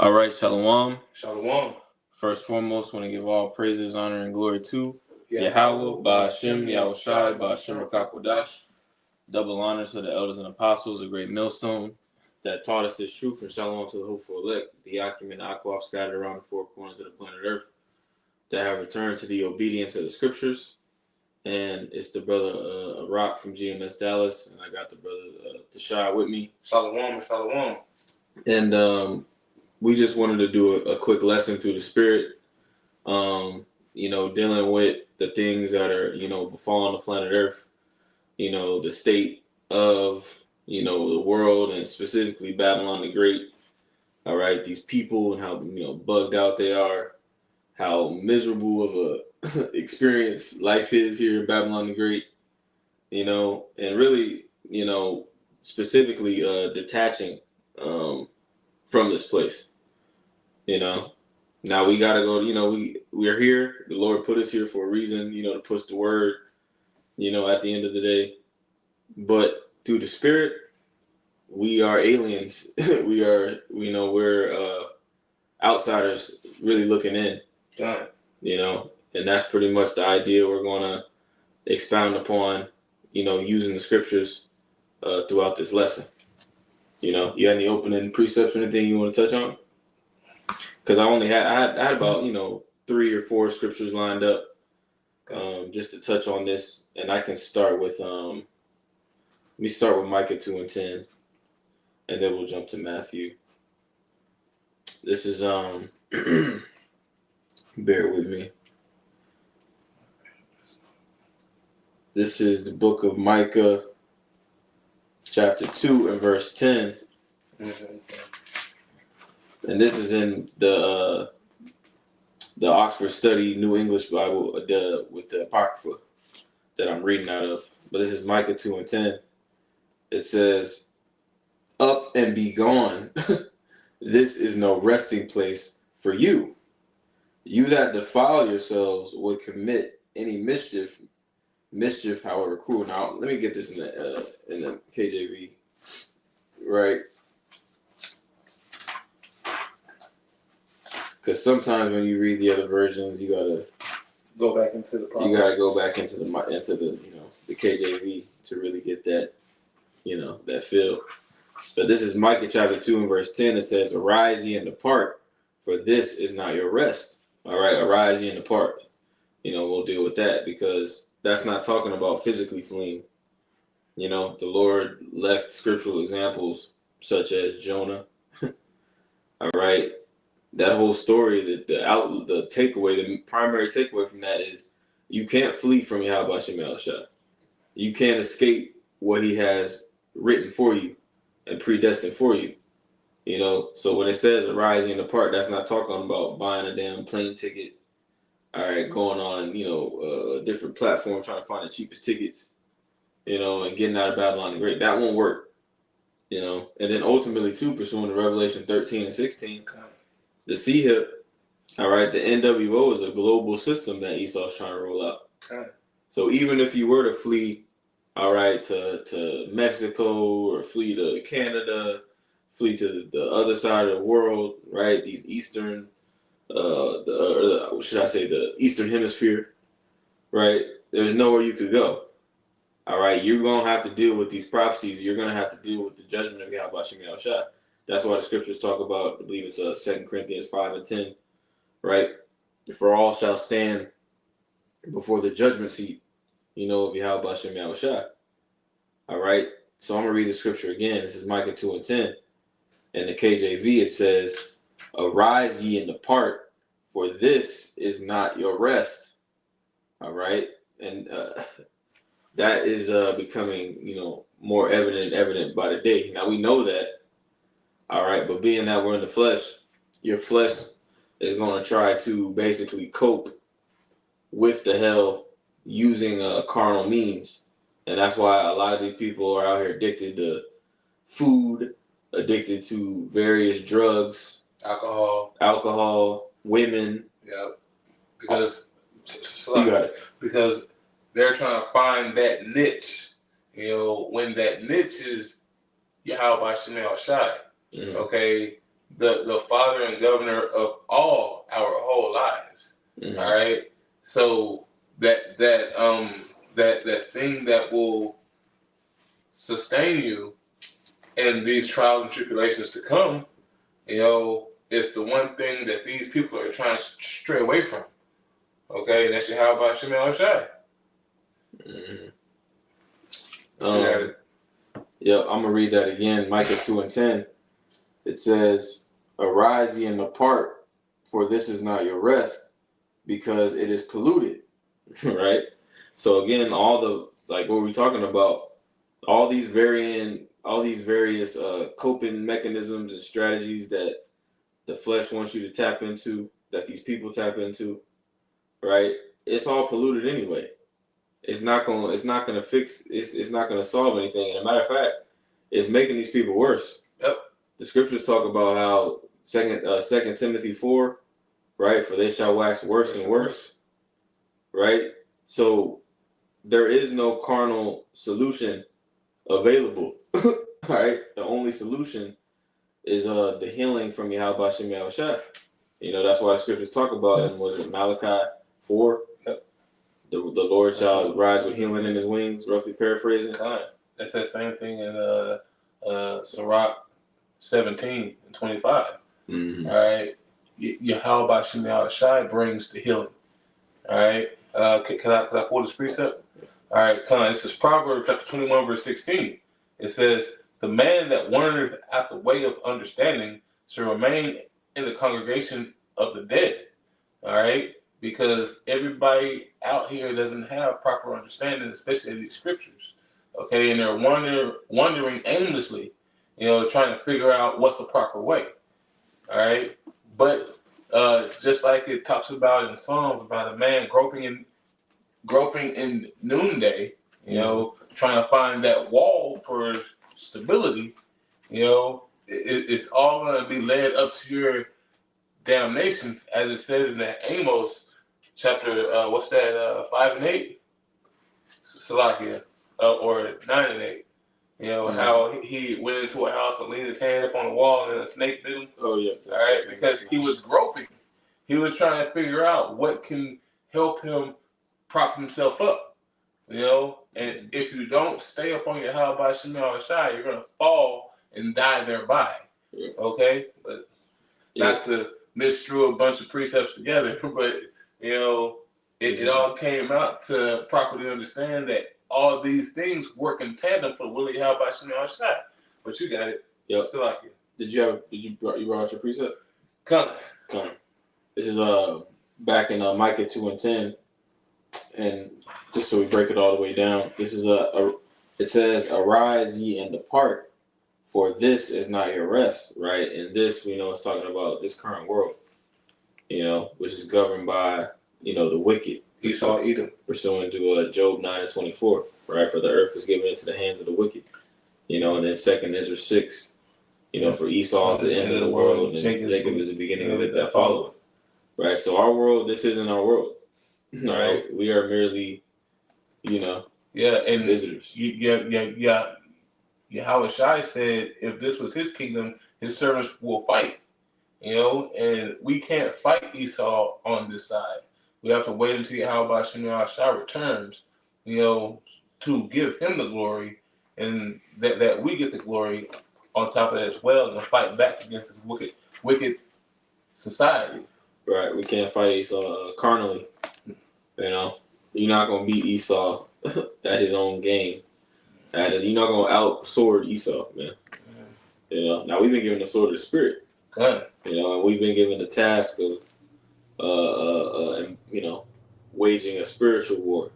All right, Shalom. Shalom. First and foremost, want to give all praises, honor, and glory to Yahweh, Ba'ashem, Yahushai, Ba'ashem Rakakwadash. Double honor to the elders and apostles, a great millstone that taught us this truth, and shalom to the hopeful elect, the Akim and the Akwaf scattered around the four corners of the planet Earth that have returned to the obedience of the scriptures. And it's the brother Rock from GMS Dallas, and I got the brother Tashai with me. Shalom. Shalom. And we just wanted to do a quick lesson through the spirit, dealing with the things that are, befalling the planet Earth, the state of, the world, and specifically Babylon the Great. All right, these people and how, bugged out they are, how miserable of a experience life is here in Babylon the Great, and really, specifically detaching from this place. Now we gotta go. We are here. The Lord put us here for a reason. To push the word. At the end of the day, but through the Spirit, we are aliens. We're outsiders, really looking in. Done. And that's pretty much the idea we're gonna expound upon. Using the scriptures throughout this lesson. You got any opening precepts or anything you want to touch on? Because I had about 3 or 4 scriptures lined up, just to touch on this, and I can start with let me start with Micah 2:10, and then we'll jump to Matthew. This is bear with me. This is the book of Micah, chapter 2 and verse 10. Mm-hmm. And this is in the Oxford Study New English Bible with the Apocrypha that I'm reading out of. But this is Micah 2:10. It says, "Up and be gone. This is no resting place for you. You that defile yourselves would commit any mischief, however cruel." Now, let me get this in the KJV, right? Because sometimes when you read the other versions, you gotta go back into the promise. You gotta go back into the KJV to really get that that feel. But this is Micah chapter 2 and verse 10. It says, "Arise ye and depart, for this is not your rest." All right, arise ye and depart. We'll deal with that because that's not talking about physically fleeing. The Lord left scriptural examples such as Jonah. All right. That whole story, the takeaway, the primary takeaway from that is you can't flee from Yahweh Shem Shah. You can't escape what he has written for you and predestined for you. So when it says arise and depart, that's not talking about buying a damn plane ticket. All right, going on, a different platform, trying to find the cheapest tickets, and getting out of Babylon the Great. That won't work. And then ultimately too, pursuing the Revelation 13 and 16. The CHIP, all right, the NWO is a global system that Esau's trying to roll out. Okay. So even if you were to flee, all right, to Mexico or flee to Canada, flee to the other side of the world, right? These Eastern, the Eastern Hemisphere, right? There's nowhere you could go. All right, you're gonna have to deal with these prophecies. You're gonna have to deal with the judgment of Yahweh Shem Yahushua. That's why the scriptures talk about, I believe it's 2 Corinthians 5 and 10, right? For all shall stand before the judgment seat, of Yahweh Shem Yahushua. All right? So I'm going to read the scripture again. This is Micah 2 and 10. In the KJV, it says, "Arise ye and depart, for this is not your rest." All right? And that is becoming, more evident by the day. Now, we know that. All right, but being that we're in the flesh, your flesh is going to try to basically cope with the hell using carnal means. And that's why a lot of these people are out here addicted to food, addicted to various drugs, alcohol, women. Yeah, because they're trying to find that niche. When that niche is Yahweh Shem Shai. Mm-hmm. Okay, the father and governor of all our whole lives. Mm-hmm. All right. So that thing that will sustain you in these trials and tribulations to come, is the one thing that these people are trying to stray away from. Okay, and that's your how about Shemel Shai. Yeah, I'm gonna read that again. Micah 2:10. It says, "Arise ye and depart, for this is not your rest, because it is polluted." Right. So again, all the what we're talking about, all these various coping mechanisms and strategies that the flesh wants you to tap into, that these people tap into, right? It's all polluted anyway. It's not gonna fix. It's not gonna solve anything. And a matter of fact, it's making these people worse. Yep. The scriptures talk about how Second Timothy 4, right? For they shall wax worse and worse, right? So there is no carnal solution available, right? The only solution is the healing from Yahweh Shem Yahushua. That's why the scriptures talk about, and was it Malachi 4? Yep. The Lord shall rise with healing in his wings, roughly paraphrasing. That's that same thing in Sirach 17 and 25. Mm-hmm. All right. Yahweh Shem Yahushua brings the healing. All right. Can I pull this precept? All right, this is Proverbs chapter 21, verse 16. It says, "The man that wandereth at the way of understanding shall remain in the congregation of the dead." All right, because everybody out here doesn't have proper understanding, especially of these scriptures. Okay, and they're wandering aimlessly, trying to figure out what's the proper way. All right, but just like it talks about in Psalms about a man groping in noonday, trying to find that wall for stability, it's all going to be led up to your damnation, as it says in that Amos chapter, 5 and 8, Salakia, or 9 and 8. How he went into a house and leaned his hand up on the wall and a snake bit him. Oh, yeah. All right, because he was groping. He was trying to figure out what can help him prop himself up, and if you don't stay up on your how by Shemel Shai, you're gonna fall and die thereby. Yeah. Okay, but not to misstrew a bunch of precepts together, but it all came out to properly understand that all these things work in tandem for Willie how by Shemel Shai. But you got it. Yep. Still like it. You brought out your precept? Come. This is back in Micah 2:10. And just so we break it all the way down, this is it says, "Arise ye and depart, for this is not your rest," right? And this, we know, is talking about this current world, which is governed by, the wicked. Esau, Edom. Pursuant to Job 9:24, right? For the earth is given into the hands of the wicked, and then second Ezra 6, for Esau is the end of the world, and Jacob is the beginning of it that followeth, right? So our world, this isn't our world. All right, we are merely, and visitors. Yahweh Shai said, if this was his kingdom, his servants will fight. And we can't fight Esau on this side. We have to wait until Yahweh Shai returns, to give him the glory, and that we get the glory on top of that as well, and fight back against the wicked society. Right, we can't fight Esau carnally. You're not gonna beat Esau at his own game. You're not gonna outsword Esau, man. Now we've been given the sword of the spirit. Good. And we've been given the task of, waging a spiritual war.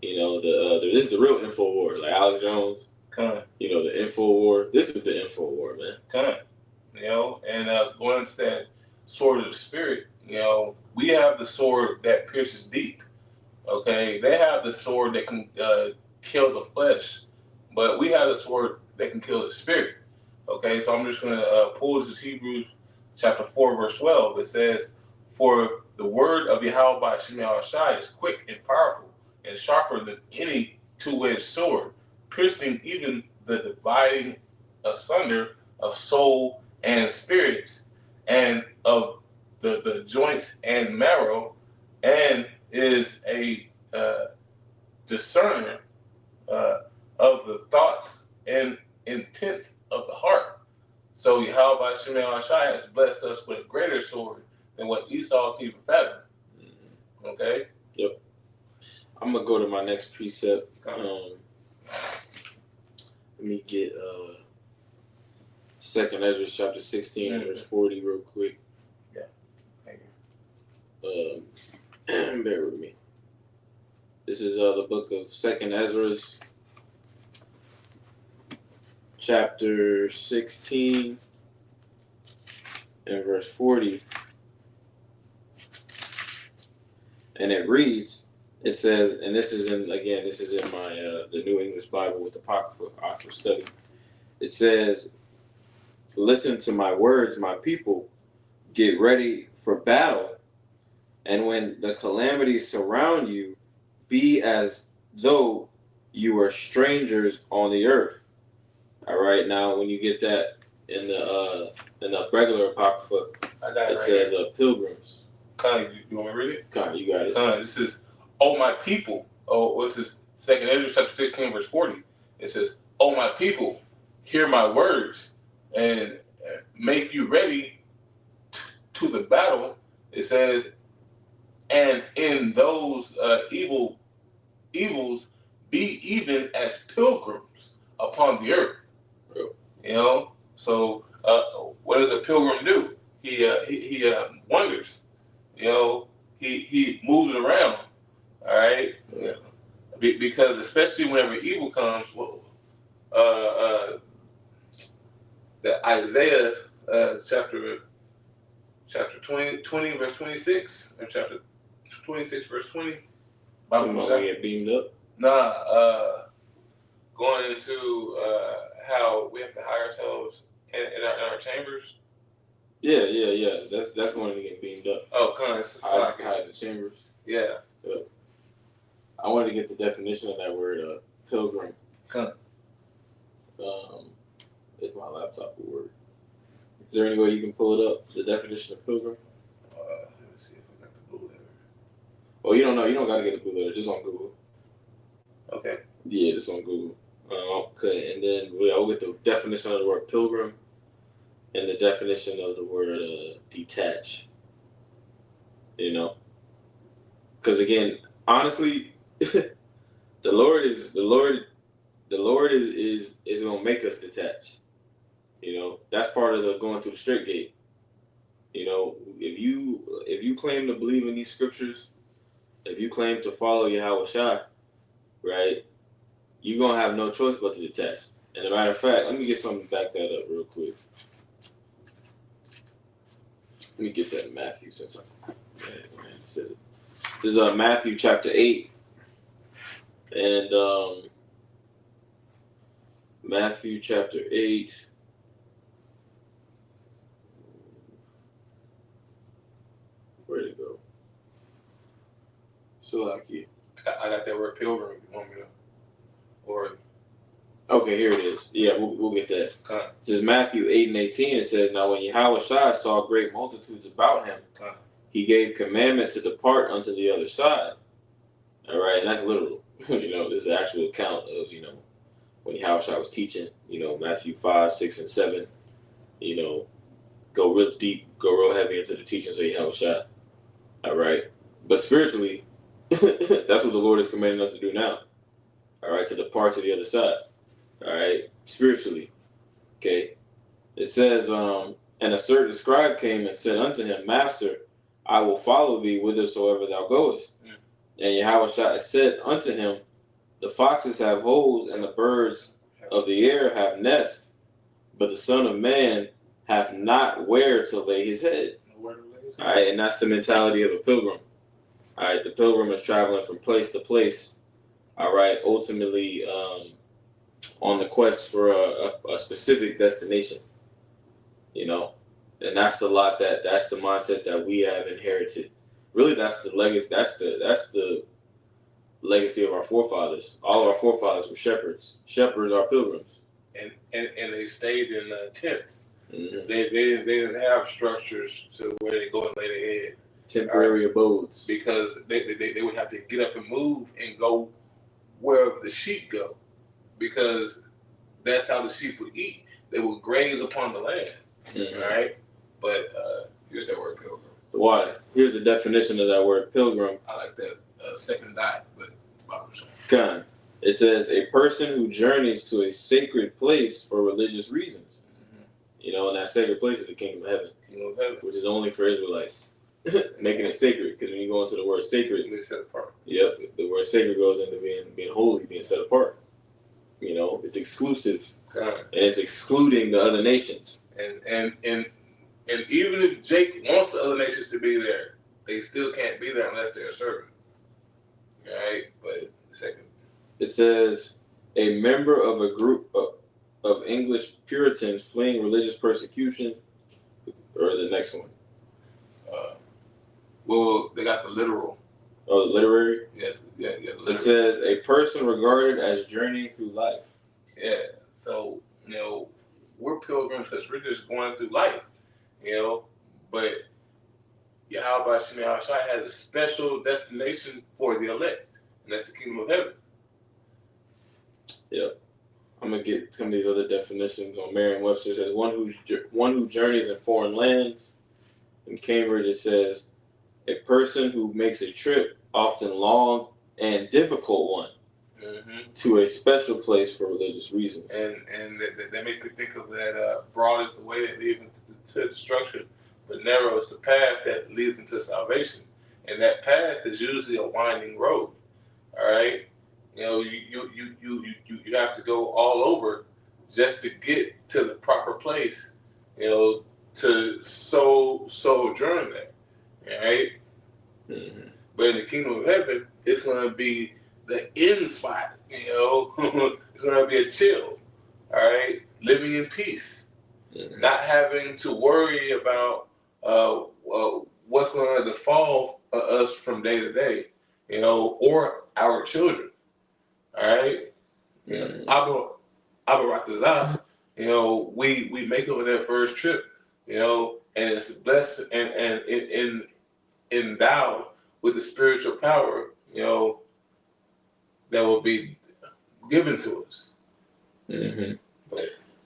This is the real info war, like Alex Jones. The info war. This is the info war, man. And going to that sword of the spirit, we have the sword that pierces deep. Okay, they have the sword that can kill the flesh, but we have the sword that can kill the spirit. Okay, so I'm just going to pull this Hebrews chapter 4, verse 12. It says, "For the word of Yahweh by Shemel Shai is quick and powerful and sharper than any two-edged sword, piercing even the dividing asunder of soul and spirits and of the joints and marrow, and is a discerner of the thoughts and intents of the heart. So Yahweh Shemel Ashai has blessed us with a greater sword than what Esau can even fathom. Okay? Yep. I'm going to go to my next precept. Let me get 2nd Ezra chapter 16, verse 40 real quick. Yeah. Thank you. Bear with me. This is the book of 2nd Ezra, chapter 16, and verse 40. And it reads, it says, and this is in my the New English Bible with the Apocrypha Oxford Study. It says, listen to my words, my people, get ready for battle. And when the calamities surround you, be as though you were strangers on the earth. All right, now when you get that in the regular Apocrypha, it says pilgrims. Con, you want me to read it? Con, you got it. Con, this is, oh my people. Oh, what's this? 2nd Ezra chapter 16, verse 40. It says, oh my people, hear my words and make you ready to the battle. It says, and in those evils, be even as pilgrims upon the earth. You know, so what does a pilgrim do? He wanders. You know, he moves around. All right, yeah. Because especially whenever evil comes, the Isaiah chapter 20 verse 26, or chapter 26 verse 20. Bible get beamed up. Nah, going into how we have to hide ourselves in our chambers. Yeah. That's going to get beamed up. Oh, come on. Hide in the chambers. Yeah. I wanted to get the definition of that word, pilgrim. Come. If my laptop will work. Is there any way you can pull it up, the definition of pilgrim? Let me see if I got the blue letter. Oh, you don't know. You don't got to get the blue letter. Just on Google. Okay. Yeah, just on Google. Okay, and then we'll get the definition of the word pilgrim and the definition of the word detach. You know? Because again, honestly, the Lord is gonna make us detach. You know, that's part of the going through the straight gate. You know, if you claim to believe in these scriptures, if you claim to follow Yahweh Shai, right, you're gonna have no choice but to detach. And as a matter of fact, let me get something to back that up real quick. Let me get that in Matthew since I said it. This is Matthew chapter 8. And Matthew chapter 8. Where'd it go? Salaki. I got that word pilgrim. You want me to? Or okay, here it is. Yeah, we'll get that. Okay. It says Matthew 8 and 18. It says, now when Yahweh Shai saw great multitudes about him, he gave commandment to depart unto the other side. All right, and that's literal. You know, this is the actual account of, you know, when Yahweh Shai was teaching, you know, Matthew 5, 6, and 7, you know, go real deep, go real heavy into the teachings of Yahweh Shai. All right. But spiritually, that's what the Lord is commanding us to do now. All right, to depart to the other side. All right, spiritually. Okay. It says, and a certain scribe came and said unto him, Master, I will follow thee whithersoever thou goest. And Yahweh Shai said unto him, the foxes have holes, and the birds of the air have nests, but the Son of Man hath not where to lay his head. All right, and that's the mentality of a pilgrim. All right, the pilgrim is traveling from place to place. All right, ultimately on the quest for a specific destination. You know, and that's the mindset that we have inherited. Really, that's the legacy. That's the legacy of our forefathers. All of our forefathers were shepherds. Shepherds are pilgrims. And they stayed in tents. They didn't have structures to where they go and lay their head. Temporary abodes. Because they would have to get up and move and go wherever the sheep go. Because that's how the sheep would eat. They would graze upon the land. Right? But here's that word pilgrim. Why? Here's the definition of that word pilgrim. I like that second dot, but Con. It says a person who journeys to a sacred place for religious reasons. You know, and that sacred place is the kingdom of heaven. Which is only for Israelites. Making it sacred, because when you go into the word sacred, it's set apart. Yep, the word sacred goes into being holy, being set apart. You know, it's exclusive, and it's excluding the other nations. And even if Jake wants the other nations to be there, they still can't be there unless they're a servant. Right? But second, it says a member of a group of English Puritans fleeing religious persecution, or the next one. Well, they got the literal. Oh, the literary? Yeah. It says a person regarded as journeying through life. Yeah. So, you know, we're pilgrims because we're just going through life, you know. But Yahweh Shemai Shai has a special destination for the elect, and that's the kingdom of heaven. Yep. I'm gonna get some of these other definitions on Merriam-Webster. It says one who journeys in foreign lands. In Cambridge, it says a person who makes a trip, often long and difficult one, to a special place for religious reasons. And that makes me think of that broad is the way that leads to destruction, but narrow is the path that leads into salvation. And that path is usually a winding road. All right, you know, you have to go all over just to get to the proper place, you know, to sojourn there. All right. But in the kingdom of heaven, it's going to be the end spot, you know. It's going to be a chill, all right? Living in peace, not having to worry about what's going to befall us from day to day, you know, or our children, all right? Abba Ratazah, you know, we make it on that first trip, you know, and it's blessed and endowed with the spiritual power, you know, that will be given to us. And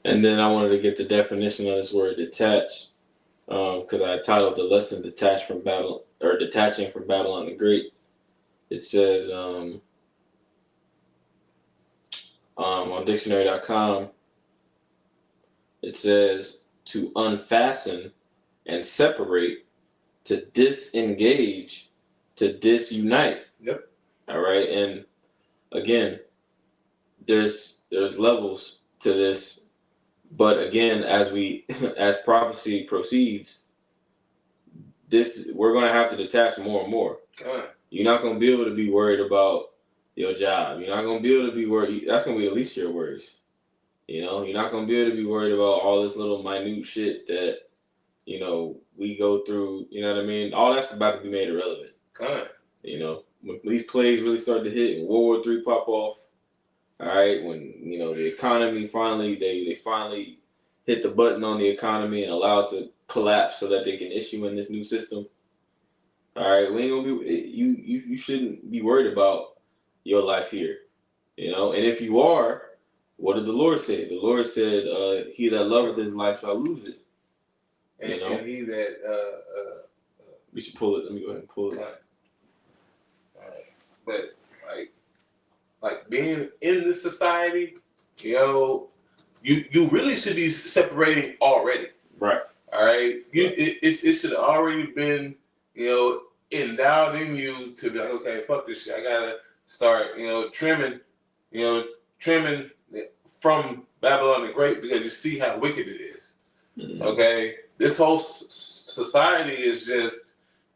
then I wanted to get the definition of this word detach, because I titled the lesson "Detaching from Babylon the Great." It says on dictionary.com, it says to unfasten and separate, to disengage, to disunite. Yep. All right. And again, there's levels to this, but again, as prophecy proceeds, we're gonna have to detach more and more. You're not gonna be able to be worried about your job. You're not gonna be able to be worried. That's gonna be the least of your worries. You know, you're not gonna be able to be worried about all this little minute shit that, you know, we go through. You know what I mean? All that's about to be made irrelevant. You know, when these plagues really start to hit and World War III pop off, all right, when, you know, the economy finally, they finally hit the button on the economy and allow it to collapse so that they can issue in this new system. All right, we ain't gonna be, you shouldn't be worried about your life here, you know. And if you are, what did the Lord say? The Lord said, he that loveth his life shall lose it. You know? And he that we should pull it. Let me go ahead and pull it. All right. But like being in this society, you know, you really should be separating already. Right. All right. It should have already been, you know, endowed in you to be like, okay, fuck this shit. I gotta start, you know, trimming from Babylon the Great, because you see how wicked it is. Okay. This whole society is just,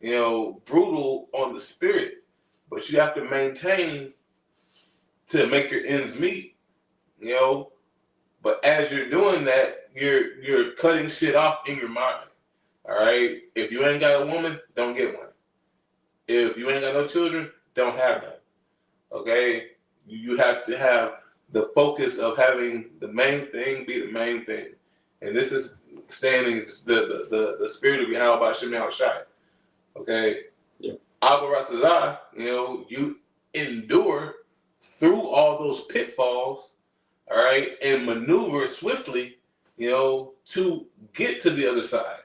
you know, brutal on the spirit, but you have to maintain to make your ends meet, you know. But as you're doing that, you're cutting shit off in your mind. All right. If you ain't got a woman, don't get one. If you ain't got no children, don't have none. Okay. You have to have the focus of having the main thing be the main thing, and this is staying in the spirit of Yahweh Shem Shai. Okay? Yeah. Abaratazah, you endure through all those pitfalls, all right, and maneuver swiftly, to get to the other side.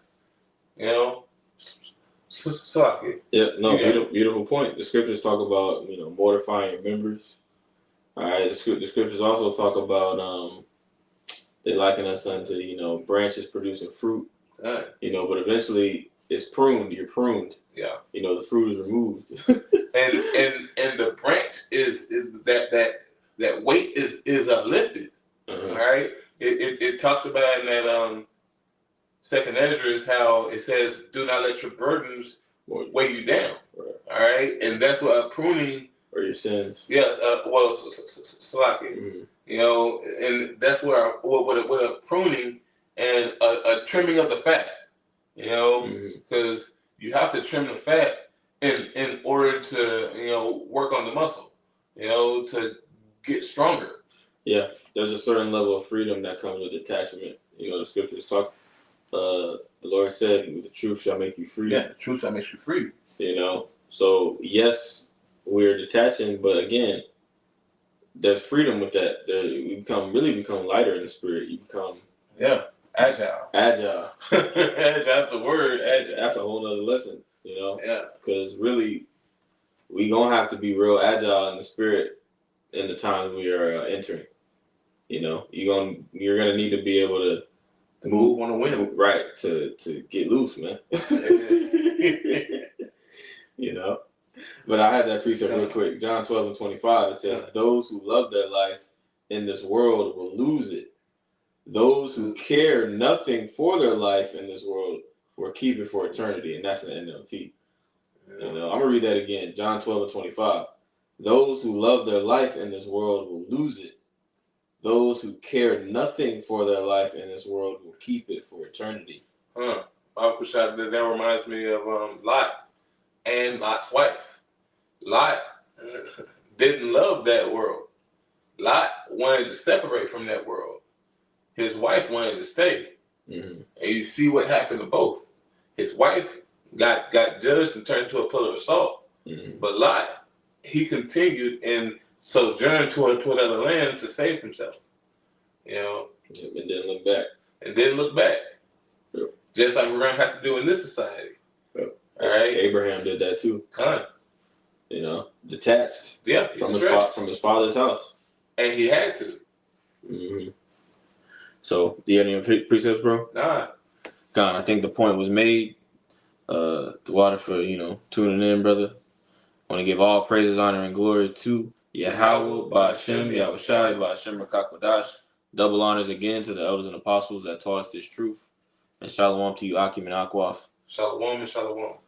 Salaki. Yeah, no, beautiful point. The scriptures talk about, mortifying your members. All right, the scriptures also talk about they liken us unto, branches producing fruit. Right. But eventually it's pruned. You're pruned. Yeah. The fruit is removed. and the branch is that weight is lifted. Uh-huh. All right. It talks about in that second Ezra is how it says, "Do not let your burdens weigh you down." Right. All right, and that's what a pruning or your sins. Yeah. Salaki. Mm-hmm. And that's where what a pruning and a trimming of the fat. Because you have to trim the fat in order to work on the muscle. To get stronger. Yeah, there's a certain level of freedom that comes with detachment. The scriptures talk. The Lord said, "The truth shall make you free." Yeah, the truth shall make you free. So yes, we're detaching, but again, there's freedom with that. You become lighter in the spirit. You become agile. Agile. That's the word. Agile. That's a whole nother lesson. Yeah. Because really, we gonna have to be real agile in the spirit in the times we are entering. You're gonna need to be able to move on the wind, right? To get loose, man. But I had that precept real quick. John 12:25. It says, "Those who love their life in this world will lose it. Those who care nothing for their life in this world will keep it for eternity." And that's an NLT. I'm gonna read that again. John 12:25. "Those who love their life in this world will lose it. Those who care nothing for their life in this world will keep it for eternity." That reminds me of Lot and Lot's wife. Lot didn't love that world. Lot wanted to separate from that world. His wife wanted to stay. Mm-hmm. And you see what happened to both. His wife got judged and turned into a pillar of salt. Mm-hmm. But Lot, he continued and sojourned to another land to save himself. And didn't look back. Yep. Just like we're going to have to do in this society. Yep. All right. Abraham did that too. Detached. Yeah. From his father's house. And he had to. Mm-hmm. So, do you have any precepts, bro? Nah. God, I think the point was made. The water for, tuning in, brother. I want to give all praises, honor, and glory to Yahweh, Ba'Shem, Yahushai, Ba'Shem, Rakakwadash. Double honors again to the elders and apostles that taught us this truth. And shalom to you, Akim and Akwaf. Shalom and shalom.